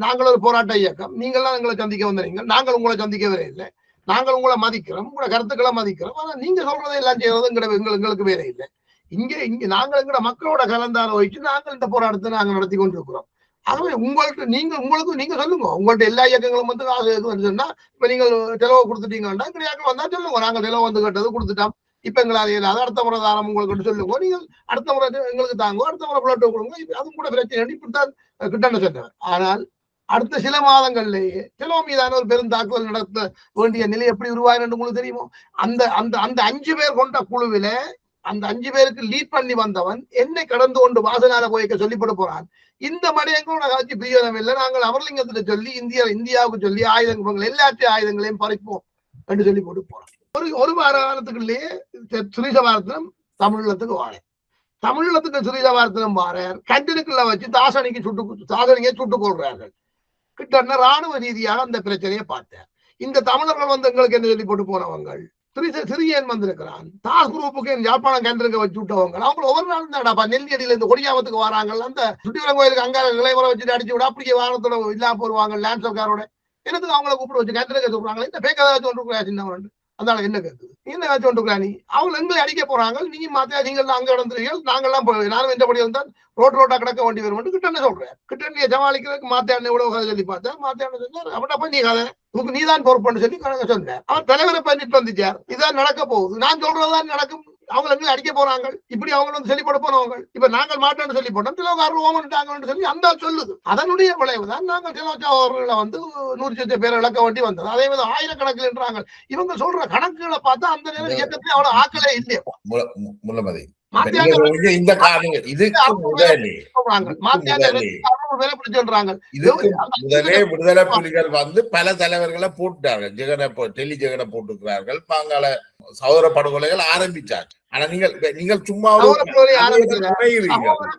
Speaker 2: நாங்கள் ஒரு போராட்ட இயக்கம், நீங்கள்லாம் எங்களை சந்திக்க வந்தீங்க, நாங்கள் உங்களை சந்திக்கவே இல்லை, நாங்கள் உங்களை மதிக்கிறோம், உங்களோட கருத்துக்களை மதிக்கிறோம், ஆனா நீங்க சொல்றதை எல்லாம் செய்யறது எங்களுக்கு வேற இல்லை. இங்க நாங்கள் எங்களோட மக்களோட கலந்தாலோசிச்சு நாங்கள் இந்த போராட்டத்தை நாங்கள் நடத்தி கொண்டிருக்கிறோம். ஆகவே உங்களுக்கு நீங்க சொல்லுங்க, உங்கள்ட்ட எல்லா இயக்கங்களும் வந்து காசு சொன்னா இப்ப நீங்கள் செலவு கொடுத்துட்டீங்கன்னா இயக்கம் வந்தா சொல்லுங்க, நாங்கள் செலவு வந்து கேட்டது கொடுத்துட்டோம், இப்ப எங்களால் இயலாது, அடுத்த முறை தாரம் உங்களுக்கு சொல்லுங்க, நீங்கள் அடுத்த முறை எங்களுக்கு தாங்க, அடுத்த முறை பிளட்டு கொடுங்க, அதுவும் கூட பிரச்சனை இப்படித்தான் கிட்டன்னு சொன்னார். ஆனால் அடுத்த சில மாதங்கள்லேயே செலோ மீதான ஒரு பெரும் தாக்குதல் நடத்த வேண்டிய நிலை எப்படி உருவாயிரு உங்களுக்கு தெரியுமோ? அந்த அந்த அந்த 5 பேர் கொண்ட குழுவில அந்த 5 பேருக்கு லீட் பண்ணி வந்தவன் என்னை கடந்து கொண்டு வாசனால போய்க்க சொல்லிப்பட போறான். இந்த மடையங்களோட காட்சி பிரியோகம் இல்லை, நாங்கள் அமர்லிங்கத்துல சொல்லி இந்தியாவுக்கு சொல்லி ஆயுதங்கள் எல்லாத்தையும் ஆயுதங்களையும் பறிப்போம் என்று சொல்லி போட்டு போறான். ஒரு வார காலத்துக்குள்ளேயே சுரீசபாரத்தினம் தமிழீழத்துக்கு வாரேன். தமிழீழத்துக்கு சுரீசபாரத்தினம் வாரர் கண்டனுக்குள்ள வச்சு தாசனியை சுட்டுக் கொள்றார்கள். கிட்ட ராணுவ ரீதியாக அந்த பிரச்சனையை பார்த்தார். இந்த தமிழர்கள் வந்து எங்களுக்கு என்ன சொல்லி போட்டு போனவங்க சிறியன் வந்திருக்கிறான். தாஸ் குரூப்புக்கு யாழ்ப்பாணம் கேந்திரங்க வச்சு விட்டவங்க அவங்க ஒவ்வொரு நாளும் தான்டாப்பா நெல்லியடியில இந்த கொடியாமத்துக்கு வராங்க. அந்த சுட்டிவரம் கோயிலுக்கு அங்க நிலைமுறை வச்சுட்டு அடிச்சு விட அப்படியே வாகனத்தோட இல்லாம போடுவாங்க லேண்ட் சர்க்காரோட. எனக்கு அவங்களை கூப்பிட்டு வச்சு கேந்திரங்க சொல்றாங்க இந்த பேக்கதாச்சும் ஒன்று சின்னவன் அதனால என்ன கேட்குது என்ன காட்சி ஒன்றுக்குறா நீ அவங்க எங்களை அடிக்க போறாங்க. நீங்க மாத்தியா நீங்கள் அங்க நடந்துறீர்கள் நாங்கெல்லாம் நானும் எந்தபடியும் தான் ரோட்டா கிடக்க வேண்டி வரும் கிட்ட சொல்றேன். கிட்ட சமாளிக்கிறதுக்கு மாத்தியான எவ்வளவு கதை சொல்லி பார்த்தேன். மாத்தியான சொன்னார் அவட்ட பண்ணி கதை உங்களுக்கு நீதான் பொறுப்புன்னு சொல்லி சொன்னேன். அவர் தலைவரை பண்ணிட்டு வந்துச்சார். இதான் நடக்க போகுது, நான் சொல்றதுதான் நடக்கும். அவங்க எங்களை அடிக்க போறாங்க, இப்படி அவங்க வந்து சொல்லிப்பட போனவங்க. இப்ப நாங்கள் மாட்டோம்னு சொல்லி போட்டோம், சிலவங்க சொல்லி அந்த சொல்லுது. அதனுடைய விளைவு தான் நாங்கள் சிலவர்களை வந்து 100 பேரை இழக்க வேண்டி வந்தது. அதே மாதிரி ஆயிரக்கணக்கில் என்றாங்க. இவங்க சொல்ற கணக்குகளை பார்த்தா அந்த நேரம் இயக்கத்துல அவ்வளவு ஆக்களே இல்லையே.
Speaker 1: இந்த முதலே விடுதலை புலிகள் வந்து பல தலைவர்களை போட்டார்கள். டெல்லி ஜெகனை போட்டுக்கிறார்கள். பாங்கால சகோதர படுகொலைகள் ஆரம்பிச்சாங்க. ஆனா நீங்கள் சும்மா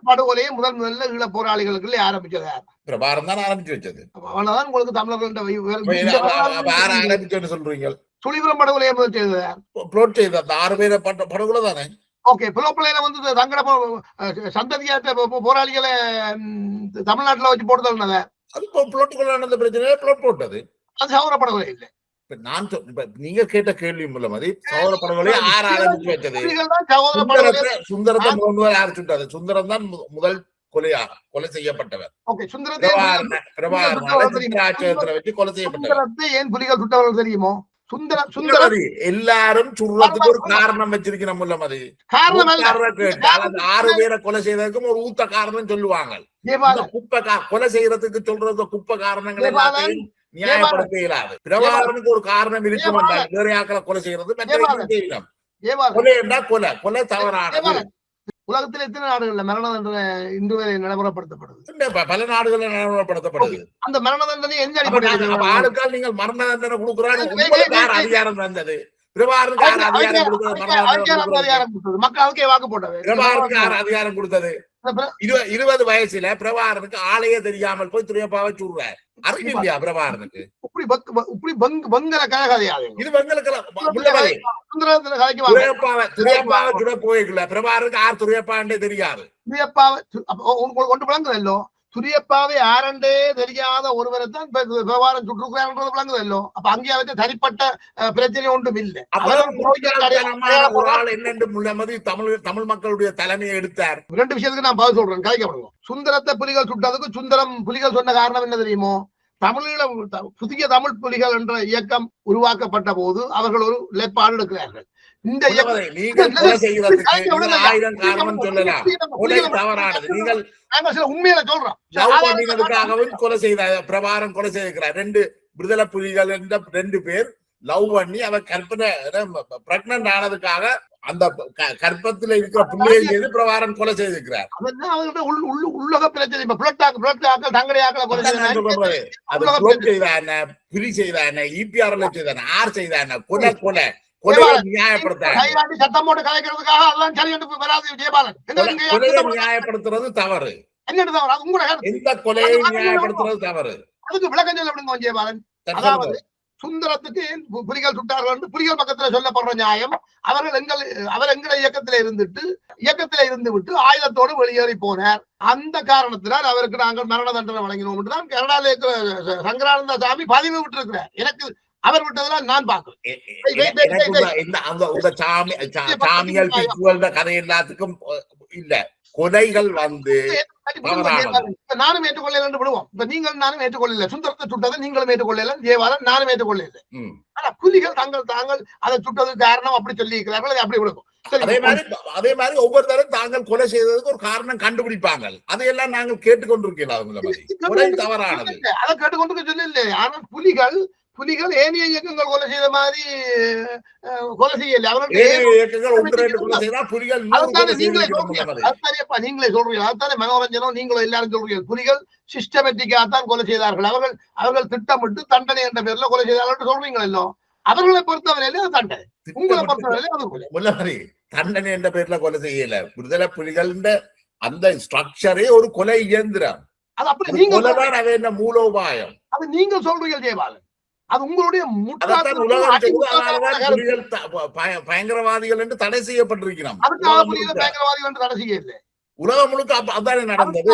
Speaker 2: படுகொலையை முதல்ல ஈழ போராளிகளுக்கு ஆரம்பிச்சது
Speaker 1: பிரபாரம் தான் ஆரம்பிச்சு வச்சது.
Speaker 2: அவனதான் உங்களுக்கு தமிழர்கள்
Speaker 1: ஆரம்பிச்சோன்னு சொல்றீங்க.
Speaker 2: சுழிபுரம் படுகொலையை
Speaker 1: செய்த அந்த 6 பேரை படுகொலை தானே.
Speaker 2: ஓகே, புலோப்பலையில வந்து தங்கட சந்ததியாட்ட போராளிகளை தமிழ்நாட்டுல வச்சு போடுதல்
Speaker 1: அது புலோட்டுக்குள்ள பிரச்சனை போட்டது.
Speaker 2: அது சகோதர படுகொலை இல்லை.
Speaker 1: நான் நீங்க கேட்ட கேள்வி மூலம் அது சகோதர படுகொலை யார் ஆரம்பிச்சு வச்சது? சுந்தரத்தை யார் சுட்டாது? சுந்தரம் தான் முதல் கொலை செய்யப்பட்டவர். வச்சு கொலை செய்யப்பட்டவர்.
Speaker 2: ஏன் புலிகள் சுட்டவர்கள் தெரியுமோ?
Speaker 1: எல்லாரும் சுடுறதுக்கு ஒரு காரணம் வச்சிருக்கணும். அது காரணம் 6 பேரை கொலை செய்யறதுக்கும் ஒரு ஊத்த காரணம் சொல்லுவாங்க. குப்பை கொலை செய்யறதுக்கு சொல்றது குப்பை காரணங்கள் எல்லாத்தையும் நியாயப்படுத்த இயலாது. பிரபாகரனுக்கு ஒரு காரணம் இருக்கும் என்றால் வேற யாக்களை கொலை செய்யறது செய்யலாம். கொலை என்றால் கொலை தவறானது.
Speaker 2: உலகத்தில் எத்தனை நாடுகள்ல மரண தண்டனை இன்று வரை நடைமுறைப்படுத்தப்படுது?
Speaker 1: பல நாடுகள் நடைமுறைப்படுத்தப்படுது.
Speaker 2: அந்த மரண தண்டனை எந்த அடிப்படையில்
Speaker 1: ஆளுக்கால் நீங்கள் மரண தண்டனை கொடுக்குறாங்க? அதிகாரம் வந்தது பிரபாகரனுக்கு அதிகாரம் கொடுத்தது.
Speaker 2: மக்களுக்கே வாக்கு போட்டது.
Speaker 1: பிரபாகரனுக்கு அதிகாரம் கொடுத்தது 20 வயசுல பிரபாகரனுக்கு ஆளையே தெரியாமல் போய் துரியப்பாவை சூடுறார். அறிவு இல்லையா பிரபாகரனுக்கு? இது துரியப்பாவை சுட போய்க்கல. பிரபாகரனுக்கு ஆறு துரியப்பாண்டே தெரியாது.
Speaker 2: கொண்டு விளங்குதல்லோ துரியப்பாவை ஆரண்டே தெரியாத ஒருவரை தான் விவகாரம் சுற்றுக்கிறான்றது விளங்குதல்லோ. அப்ப அங்கே வச்சு தனிப்பட்ட பிரச்சனை ஒன்றும் இல்லை.
Speaker 1: ஒரு ஆள் என்னென்று முள்ளமதி தமிழ் மக்களுடைய தலைமையை எடுத்தார்.
Speaker 2: 2 விஷயத்துக்கு நான் பதில் சொல்றேன். கலைக்கப்படுவோம். சுந்தரத்தை புலிகள் சுட்டதுக்கு சுந்தரம் புலிகள் சொன்ன காரணம் என்ன தெரியுமோ? புதிய தமிழ் புலிகள் என்ற இயக்கம் உருவாக்கப்பட்ட போது அவர்கள் ஒரு நிலைப்பாடு எடுக்கிறார்கள். இந்த உண்மையில சொல்றோம்.
Speaker 1: கொலை செய்த பிரபாரம் கொலை செய்திருக்கிறார். 2 விடுதலை புலிகள் என்ற 2 பேர் லவ் பண்ணி அவர் கற்பனை பிரெக்னன்ட் ஆனதுக்காக அந்த கற்பத்துல இருக்கிற பிள்ளையை செய்து பிரபாரம் கொலை செய்திருக்கிறார்.
Speaker 2: உள்ளக பிரச்சனை
Speaker 1: புலி செய்தான இபிஆர்ல செய்தான ஆர் செய்தான கொலை கொலை நியாயப்படுத்துறது தவறு. எந்த கொலையை நியாயப்படுத்துறது தவறு.
Speaker 2: அதுக்கு விளக்கம் சொல்ல விடுங்க ஜெயபாலன். அதாவது சுந்தரத்துக்கு புலிகள் சுட்டார்கள் புலிகள் பக்கத்துல சொல்லப்படுற நியாயம். அவர் எங்களை இயக்கத்தில இருந்து விட்டு ஆயுதத்தோடு வெளியேறி போனார். அந்த காரணத்தினால் அவருக்கு நாங்கள் மரண தண்டனை வழங்கினோம் என்று தான் கனடாவில் இருக்கிற சங்கரானந்த சாமி பதிவு விட்டு இருக்கிறார். எனக்கு அவர் விட்டதெல்லாம் நான் பார்க்கிறேன்.
Speaker 1: கதை எல்லாத்துக்கும் இல்ல. கொலைகள் வந்து
Speaker 2: நானும் ஏற்றுக்கொள்ள என்று விடுவோம். இப்ப நீங்கள் நானும் ஏற்றுக்கொள்ள. சுந்தரத்தை சுட்டதை நீங்களும் ஏற்றுக்கொள்ள. ஜெயபாலன் நானும் ஏற்றுக்கொள்ள. ஆனா புலிகள் தாங்கள் அதை சுட்டதுக்கு காரணம் அப்படி சொல்லி இருக்கிறார்கள். அப்படி விடுவோம்.
Speaker 1: அதே மாதிரி ஒவ்வொருத்தரும் தாங்கள் கொலை செய்ததுக்கு ஒரு காரணம் கண்டுபிடிப்பாங்க. அதையெல்லாம் நாங்கள் கேட்டுக்கொண்டிருக்கிறோம். கொலை தவறானது,
Speaker 2: அதை கேட்டுக்கொண்டிருக்க சொல்லல. ஆனால் புலிகள் ஏனைய இயக்கங்கள் கொலை செய்த மாதிரி கொலை செய்யல. நீங்களே சொல்றீங்க, அதுதானே மனோரஞ்சனம் நீங்களும் எல்லாரும் சொல்றீங்க. புலிகள் சிஸ்டமேட்டிக்காகத்தான் கொலை செய்தார்கள். அவர்கள் திட்டமிட்டு தண்டனை என்ற பேர்ல கொலை செய்தார்கள் சொல்றீங்களா? எல்லாம் அவர்களை பொறுத்தவரையிலே அது தண்டனை, உங்களை பொறுத்தவரையிலே அது
Speaker 1: தண்டனை என்ற பேர்ல கொலை செய்யல. விடுதலை புலிகள் அந்த ஸ்ட்ரக்சரே ஒரு கொலை இயந்திரம்.
Speaker 2: அது அப்படி நீங்க
Speaker 1: மூலோபாயம்.
Speaker 2: அது நீங்க சொல்றீங்க ஜெயபாலன். அது உங்களுடைய
Speaker 1: பயங்கரவாதிகள் என்று தடை செய்யப்பட்டிருக்கிறோம்.
Speaker 2: பயங்கரவாதிகள் என்று தடை செய்ய இல்லை.
Speaker 1: உலகம் முழுக்க அதானே நடந்தது.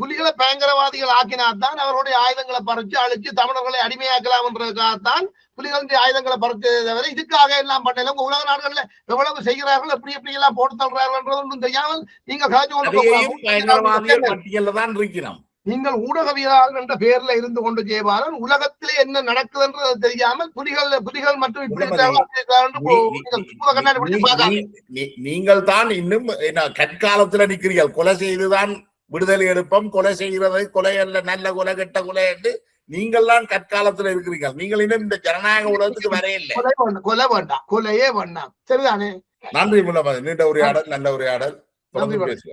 Speaker 2: புலிகளை பயங்கரவாதிகள் ஆக்கினால்தான் அவருடைய ஆயுதங்களை பறிச்சு அழிச்சு தமிழர்களை அடிமையாக்கலாம் என்றதுக்காகத்தான் புலிகளுடைய ஆயுதங்களை பறிச்சதை தவிர இதுக்காக எல்லாம் பண்ணல. உங்க உலக நாடுகள்ல எவ்வளவு செய்கிறார்கள், எப்படி எல்லாம் போட்டு தள்ளுறார்கள் ஒன்றும் தெரியாமல் நீங்க கலைச்சு
Speaker 1: தான் இருக்கிறோம்.
Speaker 2: நீங்கள் ஊடகவியலாளர் என்ற பெயர்ல இருந்து கொண்டு ஜெயபாலன் உலகத்திலே என்ன நடக்குதுன்றது தெரியாமல் புலிகள் மற்றும்
Speaker 1: நீங்கள் தான் இன்னும் கற்காலத்துல நிற்கிறீர்கள். கொலை செய்துதான் விடுதலை எடுப்போம், கொலை செய்கிறது கொலை அல்ல, நல்ல கொலை கெட்ட கொலை என்று நீங்கள் தான் கற்காலத்துல இருக்கிறீர்கள். நீங்கள் இன்னும் இந்த ஜனநாயக உலகத்துக்கு வரையில்லை.
Speaker 2: கொலை வேண்டாம், கொலையே வேண்டாம். சரிதானே?
Speaker 1: நன்றி முல்லமதி. நீண்ட உரையாடல், நல்ல உரையாடல். தொடர்ந்து பேசுவோம்.